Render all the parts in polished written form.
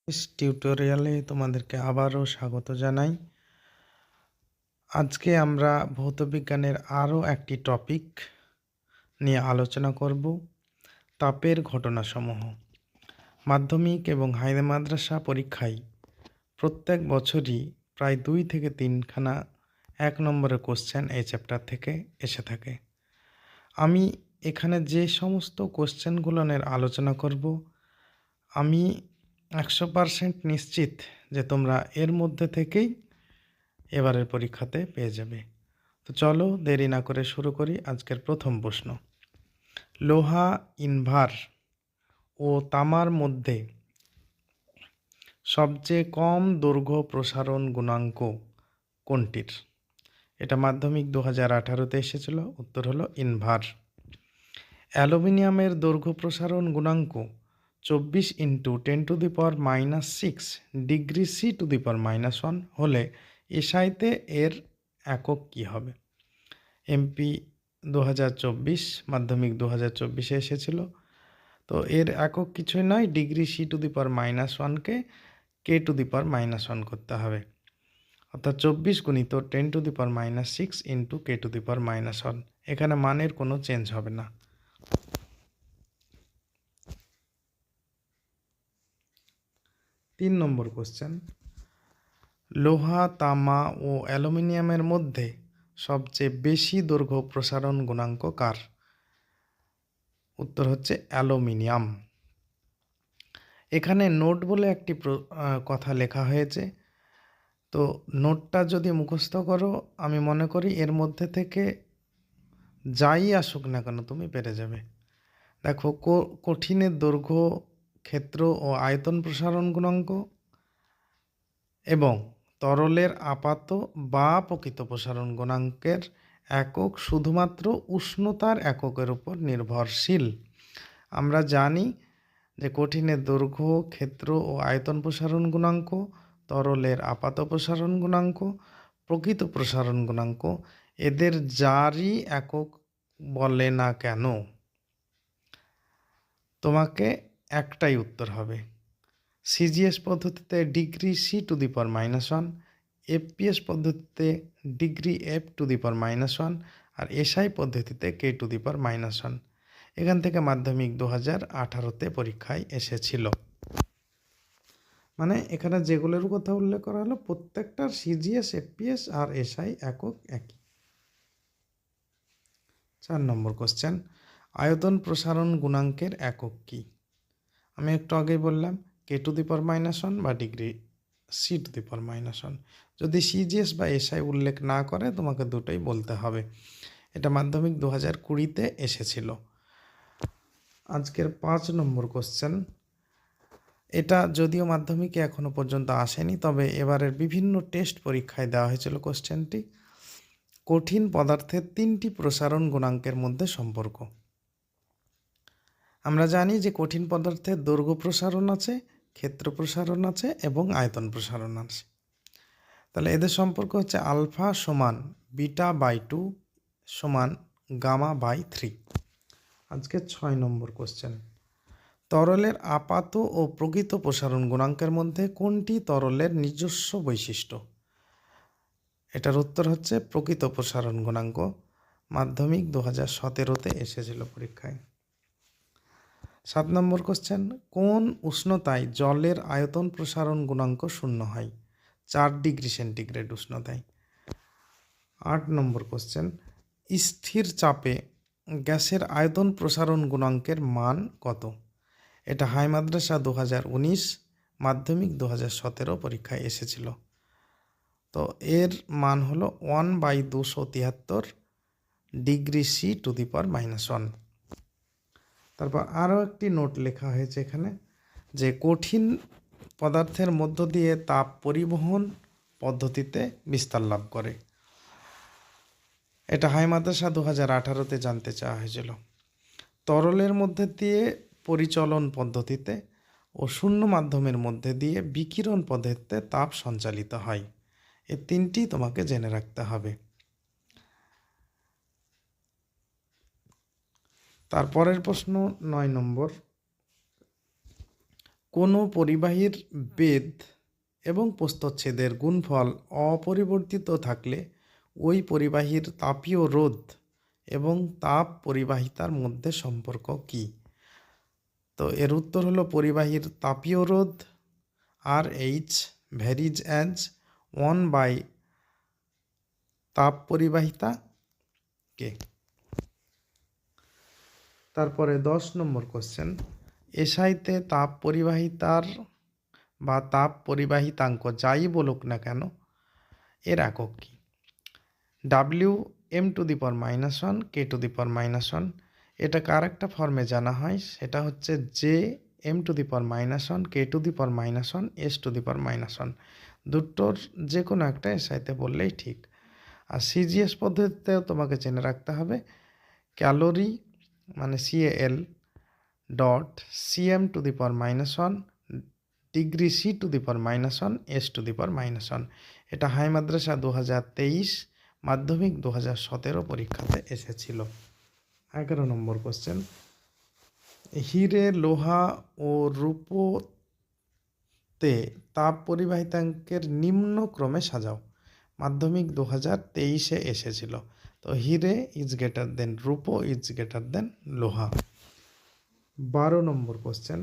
টিউটোরিয়ালে তোমাদেরকে আবারও স্বাগত জানাই। আজকে আমরা ভৌতবিজ্ঞানের আরও একটি টপিক নিয়ে আলোচনা করব, তাপের ঘটনাসমূহ। মাধ্যমিক এবং হাইরে মাদ্রাসা পরীক্ষায় প্রত্যেক বছরই প্রায় 2 থেকে 3খানা 1 নম্বরের কোশ্চেন এই চ্যাপ্টার থেকে এসে থাকে। আমি এখানে যে সমস্ত কোশ্চেনগুলো নিয়ে আলোচনা করব, আমি 100% নিশ্চিত যে তোমরা এর মধ্যে থেকেই এবারের পরীক্ষাতে পেয়ে যাবে। তো চলো দেরি না করে শুরু করি আজকের প্রথম প্রশ্ন। লোহা, ইনভার ও তামার মধ্যে সবচেয়ে কম দৈর্ঘ্য প্রসারণ গুণাঙ্ক কোনটির? এটা মাধ্যমিক 2018-তে এসেছিল। উত্তর হলো ইনভার। অ্যালুমিনিয়ামের দৈর্ঘ্য প্রসারণ গুণাঙ্ক 24 × 10⁻⁻6 ডিগ্রি C⁻⁻1 হলে এসআইতে এর একক কী হবে? এমপি 2024, মাধ্যমিক 2024-এ এসেছিল। তো এর একক কিছুই নয়, ডিগ্রি C⁻⁻1কে K⁻⁻1 করতে হবে, অর্থাৎ 24 × 10⁻⁻6 × K⁻⁻1। এখানে মানের কোনো চেঞ্জ হবে না। 3 নম্বর কোশ্চেন। লোহা, তামা ও অ্যালুমিনিয়ামের মধ্যে সবচেয়ে বেশি দৈর্ঘ্য প্রসারণ গুণাঙ্ক কার? উত্তর হচ্ছে অ্যালুমিনিয়াম। এখানে নোট বলে একটি কথা লেখা হয়েছে। তো নোটটা যদি মুখস্থ করো, আমি মনে করি এর মধ্যে থেকে যাই আসুক না কেন তুমি পেরে যাবে। দেখো, কঠিনের দৈর্ঘ্য, ক্ষেত্র ও আয়তন প্রসারণ গুণাঙ্ক এবং তরলের আপাত বা প্রকৃত প্রসারণ গুণাঙ্কের একক শুধুমাত্র উষ্ণতার এককের উপর নির্ভরশীল। আমরা জানি যে কঠিনের দৈর্ঘ্য, ক্ষেত্র ও আয়তন প্রসারণ গুণাঙ্ক, তরলের আপাত প্রসারণ গুণাঙ্ক, প্রকৃত প্রসারণ গুণাঙ্ক, এদের যারই একক বলে না কেন তোমাকে একটাই উত্তর হবে। সিজিএস পদ্ধতিতে ডিগ্রি C⁻⁻1, এফপিএস পদ্ধতিতে ডিগ্রি F⁻⁻1 আর এসআই পদ্ধতিতে K⁻⁻1। এখান থেকে মাধ্যমিক 2018-তে পরীক্ষায় এসেছিল। মানে এখানে যেগুলোর কথা উল্লেখ করা হলো প্রত্যেকটার সিজিএস, এফপিএস আর এসআই একক একই। 4 নম্বর কোশ্চেন। আয়তন প্রসারণ গুণাঙ্কের একক কী? আমি একটু আগেই বললাম K⁻⁻1 বা ডিগ্রি C⁻⁻1। যদি সিজিএস বা এসআই উল্লেখ না করে তোমাকে দুটোই বলতে হবে। এটা মাধ্যমিক 2020-তে এসেছিল। আজকের 5 নম্বর কোশ্চেন। এটা যদিও মাধ্যমিকে এখনো পর্যন্ত আসেনি, তবে এবারের বিভিন্ন টেস্ট পরীক্ষায় দেওয়া হয়েছিল কোশ্চেনটি। কঠিন পদার্থের 3টি প্রসারণ গুণাঙ্কের মধ্যে সম্পর্ক। আমরা জানি যে কঠিন পদার্থের দৈর্ঘ্য প্রসারণ আছে, ক্ষেত্র প্রসারণ আছে এবং আয়তন প্রসারণ আছে। তাহলে এদের সম্পর্ক হচ্ছে আলফা সমান β/2 সমান γ/3। আজকে 6 নম্বর কোশ্চেন। তরলের আপাত ও প্রকৃত প্রসারণ গুণাঙ্কের মধ্যে কোনটি তরলের নিজস্ব বৈশিষ্ট্য? এটার উত্তর হচ্ছে প্রকৃত প্রসারণ গুণাঙ্ক। মাধ্যমিক 2017-তে এসেছিল পরীক্ষায়। 7 নম্বর কোশ্চেন। কোন উষ্ণতায় জলের আয়তন প্রসারণ গুণাঙ্ক 0 হয়? 4 ডিগ্রি সেন্টিগ্রেড উষ্ণতায়। 8 নম্বর কোশ্চেন। স্থির চাপে গ্যাসের আয়তন প্রসারণ গুণাঙ্কের মান কত? এটা হাই মাদ্রাসা 2019, মাধ্যমিক 2017 পরীক্ষায় এসেছিল। তো এর মান হলো 1/273 ডিগ্রি C⁻⁻1। তারপর আরও একটি নোট লেখা হয়েছে এখানে, যে কঠিন পদার্থের মধ্য দিয়ে তাপ পরিবহন পদ্ধতিতে বিস্তার লাভ করে। এটা হাই মাদ্রাসা 2018-তে জানতে চাওয়া হয়েছিল। তরলের মধ্যে দিয়ে পরিচলন পদ্ধতিতে ও শূন্য মাধ্যমের মধ্যে দিয়ে বিকিরণ পদ্ধতিতে তাপ সঞ্চালিত হয়। এই 3টি তোমাকে জেনে রাখতে হবে। তারপরের প্রশ্ন 9 নম্বর। কোনো পরিবাহীর বেধ এবং প্রস্থচ্ছেদের গুণফল অপরিবর্তিত থাকলে ওই পরিবাহীর তাপীয় রোধ এবং তাপ পরিবাহিতার মধ্যে সম্পর্ক কী? তো এর উত্তর হলো পরিবাহীর তাপীয় রোধ RH ভ্যারিজ অ্যাজ 1 বাই তাপ পরিবাহিতা কে। তারপরে 10 নম্বর কোশ্চেন, এসআইতে তাপ পরিবাহিতার বা তাপ পরিবাহিতাঙ্ক যাই বলুক না কেন এর একক কী? Wm⁻⁻1 K⁻⁻1। এটা কার একটা ফর্মে জানা হয়, সেটা হচ্ছে Jm⁻⁻1 K⁻⁻1 S⁻⁻1। দুটোর যে কোনো একটা এসআইতে বললেই ঠিক। আর সিজিএস পদ্ধতিতেও তোমাকে জেনে রাখতে হবে ক্যালোরি মানে CAL dot Cm⁻⁻1 degree C⁻⁻1 S⁻⁻1। এটা হাই মাদ্রাসা 2023, মাধ্যমিক 2017 পরীক্ষাতে এসেছিল। 11 নম্বর কোশ্চেন, হিরে, লোহা ও রূপোতে তাপ পরিবাহিতাঙ্কের নিম্ন ক্রমে সাজাও। মাধ্যমিক 2023 এসেছিল। তো হিরে ইজ গ্রেটার দেন রূপো ইজ গ্রেটার দেন লোহা। 12 নম্বর কোশ্চেন,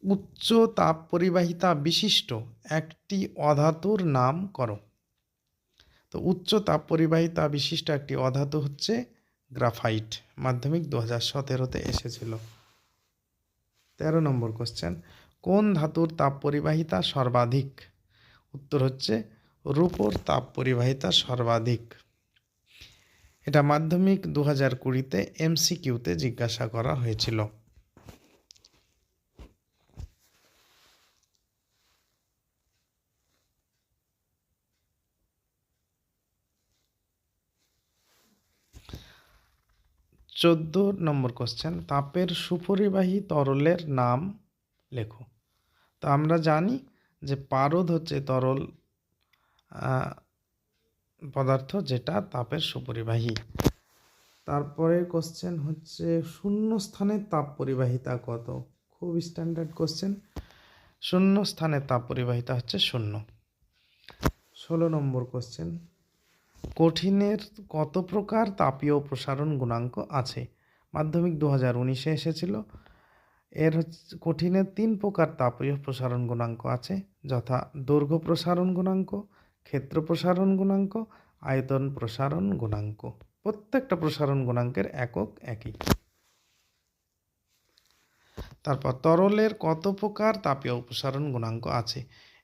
উচ্চ তাপ পরিবাহিতা বিশিষ্ট একটি অধাতুর নাম করো। তো উচ্চ তাপ পরিবাহিতা বিশিষ্ট একটি অধাতু হচ্ছে গ্রাফাইট। মাধ্যমিক 2017 এসেছিল। 13 নম্বর কোশ্চেন, কোন ধাতুর তাপ পরিবাহিতা সর্বাধিক? উত্তর হচ্ছে রূপোর তাপ পরিবাহিতা সর্বাধিক। এটা মাধ্যমিক 2020 MCQতে জিজ্ঞাসা করা হয়েছিল। চোদ্দ নম্বর কোশ্চেন, তাপের সুপরিবাহী তরলের নাম লেখো। তো আমরা জানি যে পারদ হচ্ছে তরল পদার্থ যেটা তাপের সুপরিবাহী। তারপরে কোশ্চেন হচ্ছে শূন্য স্থানের তাপ পরিবাহিতা কত? খুব স্ট্যান্ডার্ড কোশ্চেন। শূন্য স্থানের তাপ পরিবাহিতা হচ্ছে 0। 16 নম্বর কোশ্চেন, কঠিনের কত প্রকার তাপীয় প্রসারণ গুণাঙ্ক আছে? মাধ্যমিক 2019 এসেছিল। এর হচ্ছে কঠিনের 3 প্রকার তাপীয় প্রসারণ গুণাঙ্ক আছে, যথা দৈর্ঘ্য প্রসারণ গুণাঙ্ক, ক্ষেত্র প্রসারণ গুণাঙ্ক, আয়তন প্রসারণ গুণাঙ্ক। প্রত্যেকটা প্রসারণ গুণাঙ্কের একক একই। তারপর তরলের কত প্রকার তাপীয় প্রসারণ গুণাঙ্ক আছে?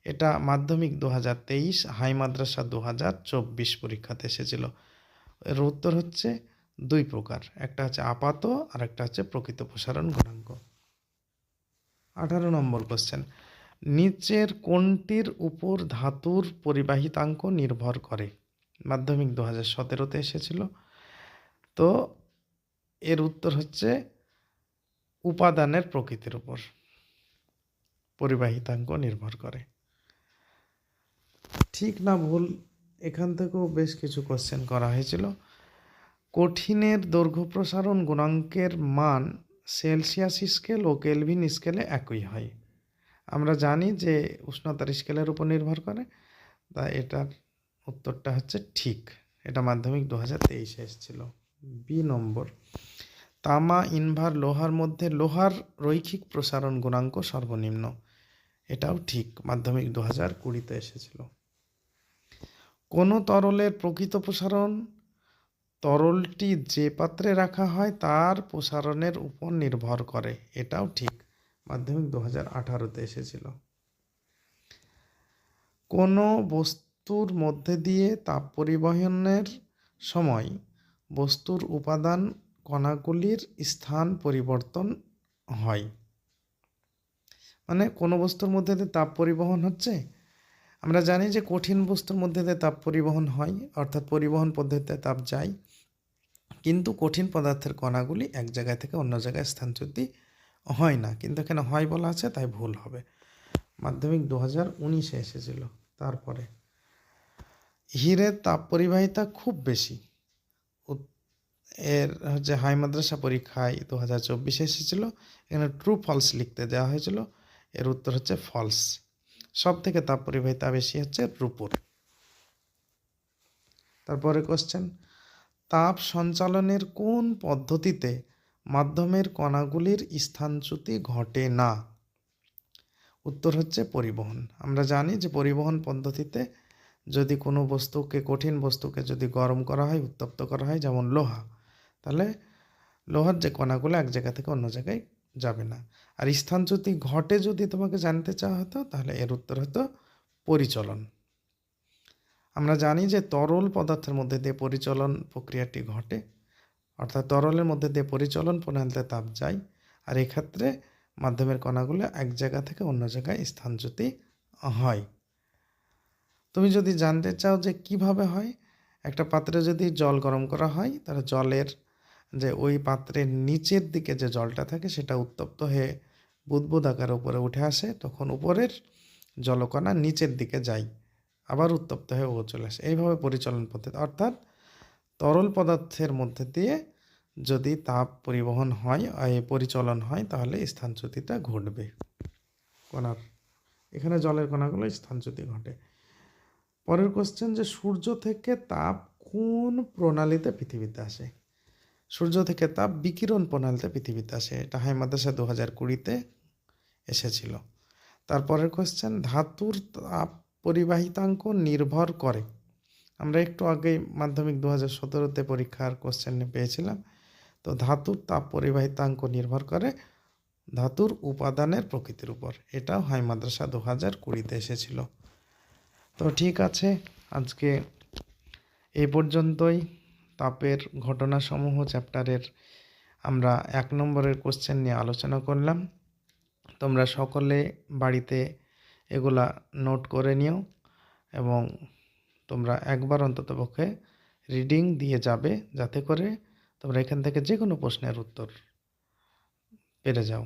এটা মাধ্যমিক 2023, হাই মাদ্রাসা 2024 পরীক্ষাতে এসেছিল। এর উত্তর হচ্ছে 2 প্রকার, একটা হচ্ছে আপাত আর একটা হচ্ছে প্রকৃত প্রসারণ গুণাঙ্ক। 18 নম্বর কোশ্চেন, নিচের কোনটির উপর ধাতুর পরিবাহিতাঙ্ক নির্ভর করে? মাধ্যমিক 2017 এসেছিল। তো এর উত্তর হচ্ছে উপাদানের প্রকৃতির উপর পরিবাহিতাঙ্ক নির্ভর করে। ঠিক না ভুল এখান থেকেও বেশ কিছু কোশ্চেন করা হয়েছিল। কঠিনের দৈর্ঘ্য প্রসারণ গুণাঙ্কের মান সেলসিয়াস স্কেল ও কেলভিন স্কেলে একই হয়। আমরা জানি যে উষ্ণতার স্কেলের উপর নির্ভর করে, তাই এটার উত্তরটা হচ্ছে ঠিক। এটা মাধ্যমিক 2023 এসেছিল। বি নম্বর, তামা, ইনভার, লোহার মধ্যে লোহার রৈখিক প্রসারণ গুণাঙ্ক সর্বনিম্ন। এটাও ঠিক, মাধ্যমিক 2020 এসেছিল। কোনো তরলের প্রকৃত প্রসারণ তরলটি যে পাত্রে রাখা হয় তার প্রসারণের উপর নির্ভর করে। এটাও ঠিক, মাধ্যমিক 2018 এসেছিল। কোনো বস্তুর মধ্যে দিয়ে তাপ পরিবহনের সময় বস্তুর উপাদান কণাগুলির স্থান পরিবর্তন হয়। মানে কোনো বস্তুর মধ্যে দিয়ে তাপ পরিবহন হচ্ছে, আমরা জানি যে কঠিন বস্তুর মধ্যে দিয়ে তাপ পরিবহন হয়, অর্থাৎ পরিবহন পদ্ধতিতে তাপ যায়, কিন্তু কঠিন পদার্থের কণাগুলি এক জায়গা থেকে অন্য জায়গায় স্থানচ্যুতি হয় না। কিন্তু এখানে হয় বলা আছে, তাই ভুল হবে। মাধ্যমিক 2019 এসেছিল। তারপরে হীরের তাপ পরিবাহিতা খুব বেশি। এর হচ্ছে হাই মাদ্রাসা পরীক্ষায় 2024 এসেছিল। এখানে ট্রু ফলস লিখতে দেওয়া হয়েছিল। এর উত্তর হচ্ছে ফলস। সব থেকে তাপ পরিবাহিতা বেশি হচ্ছে রূপোর। তারপরে কোশ্চেন, তাপ সঞ্চালনের কোন পদ্ধতিতে মাধ্যমের কণাগুলির স্থানচ্যুতি ঘটে না? উত্তর হচ্ছে পরিবহন। আমরা জানি যে পরিবহন পদ্ধতিতে যদি কোনো বস্তুকে, কঠিন বস্তুকে যদি গরম করা হয়, উত্তপ্ত করা হয়, যেমন লোহা, তাহলে লোহার যে কণাগুলো এক জায়গা থেকে অন্য জায়গায় যাবে না। আর স্থানচ্যুতি ঘটে যদি তোমাকে জানতে চাওয়া হতো, তাহলে এর উত্তর হতো পরিচলন। আমরা জানি যে তরল পদার্থের মধ্যে দিয়ে পরিচলন প্রক্রিয়াটি ঘটে, অর্থাৎ তরলের মধ্যে দিয়ে পরিচলন প্রণালীতে তাপ যায়, আর এক্ষেত্রে মাধ্যমের কণাগুলো এক জায়গা থেকে অন্য জায়গায় স্থানচ্যুতি হয়। তুমি যদি জানতে চাও যে কিভাবে হয়, একটা পাত্রে যদি জল গরম করা হয়, তাহলে জলের যে ওই পাত্রের নিচের দিকে যে জলটা থাকে সেটা উত্তপ্ত হয়ে বুদবুদ আকারে উপরে উঠে আসে, তখন উপরের জলকণা নিচের দিকে যায়, আবার উত্তপ্ত হয়ে ও চলে আসে। এইভাবে পরিচলন পদ্ধতি, অর্থাৎ তরল পদার্থের মধ্যে দিয়ে যদি তাপ পরিবহন হয়, পরিচলন হয়, তাহলে স্থানচ্যুতিটা ঘটবে কণার। এখানে জলের কণাগুলো স্থানচ্যুতি ঘটে। পরের কোশ্চেন, যে সূর্য থেকে তাপ কোন প্রণালীতে পৃথিবীতে আসে? সূর্য থেকে তাপ বিকিরণ প্রণালীতে পৃথিবীতে আসে। এটা হাই মাদ্রাসা 2020-তে এসেছিল। তারপরের কোশ্চেন, ধাতুর তাপ পরিবাহিতাঙ্ক নির্ভর করে। আমরা একটু আগেই মাধ্যমিক 2017-তে পরীক্ষার কোশ্চেন পেয়েছিলাম। তো ধাতুর তাপ পরিবাহিতাঙ্ক নির্ভর করে ধাতুর উপাদানের প্রকৃতির উপর। এটাও হাই মাদ্রাসা 2020-তে এসেছিল। তো ঠিক আছে, আজকে এই পর্যন্তই। তাপের ঘটনাসমূহ চ্যাপ্টারের আমরা 1 নম্বরের কোশ্চেন নিয়ে আলোচনা করলাম। তোমরা সকলে বাড়িতে এগুলা নোট করে নিও এবং তোমরা একবার অন্ততপক্ষে রিডিং দিয়ে যাবে, যাতে করে তোমরা এখান থেকে যে কোনো প্রশ্নের উত্তর পেরে যাও।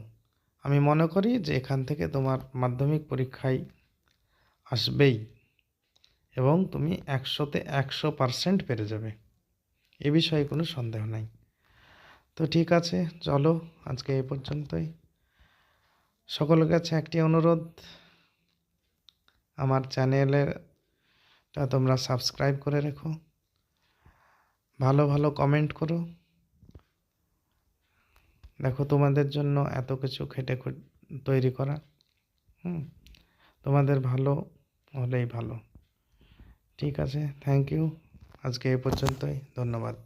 আমি মনে করি যে এখান থেকে তোমার মাধ্যমিক পরীক্ষায় আসবেই এবং তুমি 100-তে 100% পেরে যাবে, এ বিষয়ে কোনো সন্দেহ নাই। তো ঠিক আছে, চলো আজকে এই পর্যন্তই। সকলের কাছে একটি অনুরোধ, আমার চ্যানেলটা তোমরা সাবস্ক্রাইব করে রেখো, ভালো ভালো কমেন্ট করো। দেখো, তোমাদের জন্য এত কিছু খেটে তৈরি করা, তোমাদের ভালো হলেই ভালো। ঠিক আছে, থ্যাংক ইউ। আজকে এই পর্যন্তই, ধন্যবাদ।